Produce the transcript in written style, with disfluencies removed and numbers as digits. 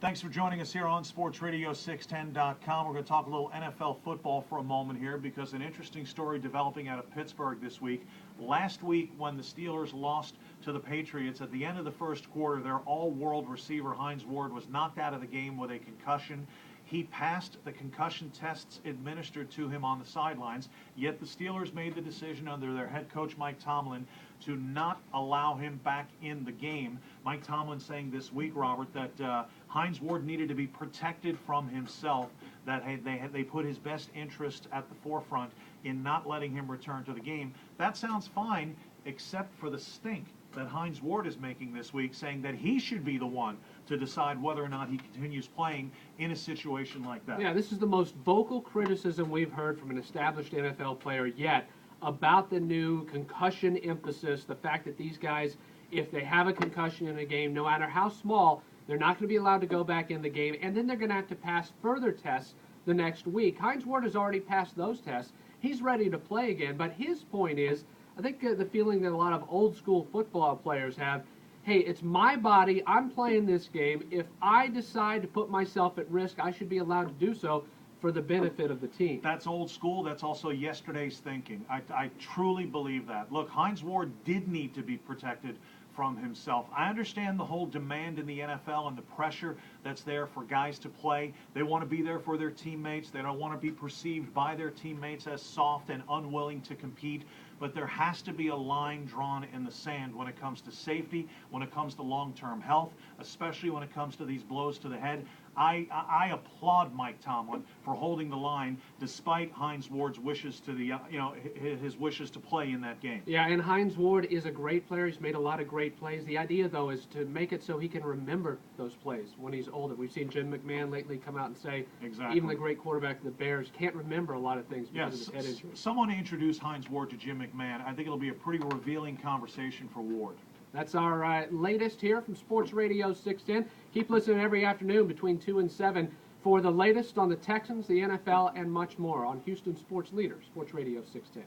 Thanks for joining us here on SportsRadio610.com. We're going to talk a little NFL football for a moment here because an interesting story developing out of Pittsburgh this week. Last week when the Steelers lost to the Patriots at the end of the first quarter, their all-world receiver Hines Ward was knocked out of the game with a concussion. He passed the concussion tests administered to him on the sidelines, yet the Steelers made the decision under their head coach Mike Tomlin to not allow him back in the game. Mike Tomlin saying this week, Robert, that Hines Ward needed to be protected from himself, that they put his best interest at the forefront in not letting him return to the game. That sounds fine, except for the stink that Hines Ward is making this week, saying that he should be the one to decide whether or not he continues playing in a situation like that. Yeah, this is the most vocal criticism we've heard from an established NFL player yet about the new concussion emphasis, the fact that these guys, if they have a concussion in a game, no matter how small, they're not going to be allowed to go back in the game, and then they're going to have to pass further tests the next week. Hines Ward has already passed those tests. He's ready to play again, but his point is, I think the feeling that a lot of old-school football players have, hey, it's my body, I'm playing this game. If I decide to put myself at risk, I should be allowed to do so for the benefit of the team. That's old school. That's also yesterday's thinking. I truly believe that. Look, Hines Ward did need to be protected from himself. I understand the whole demand in the NFL and the pressure that's there for guys to play. They want to be there for their teammates. They don't want to be perceived by their teammates as soft and unwilling to compete. But there has to be a line drawn in the sand when it comes to safety, when it comes to long-term health, especially when it comes to these blows to the head. I applaud Mike Tomlin for holding the line despite Hines Ward's wishes to his wishes to play in that game. Yeah, and Hines Ward is a great player. He's made a lot of great plays. The idea, though, is to make it so he can remember those plays when he's older. We've seen Jim McMahon lately come out and say even the great quarterback of the Bears can't remember a lot of things because of his head injury. Someone introduce Hines Ward to Jim McMahon. I think it'll be a pretty revealing conversation for Ward. That's our latest here from Sports Radio 610. Keep listening every afternoon between 2 and 7 for the latest on the Texans, the NFL, and much more on Houston Sports Leader, Sports Radio 610.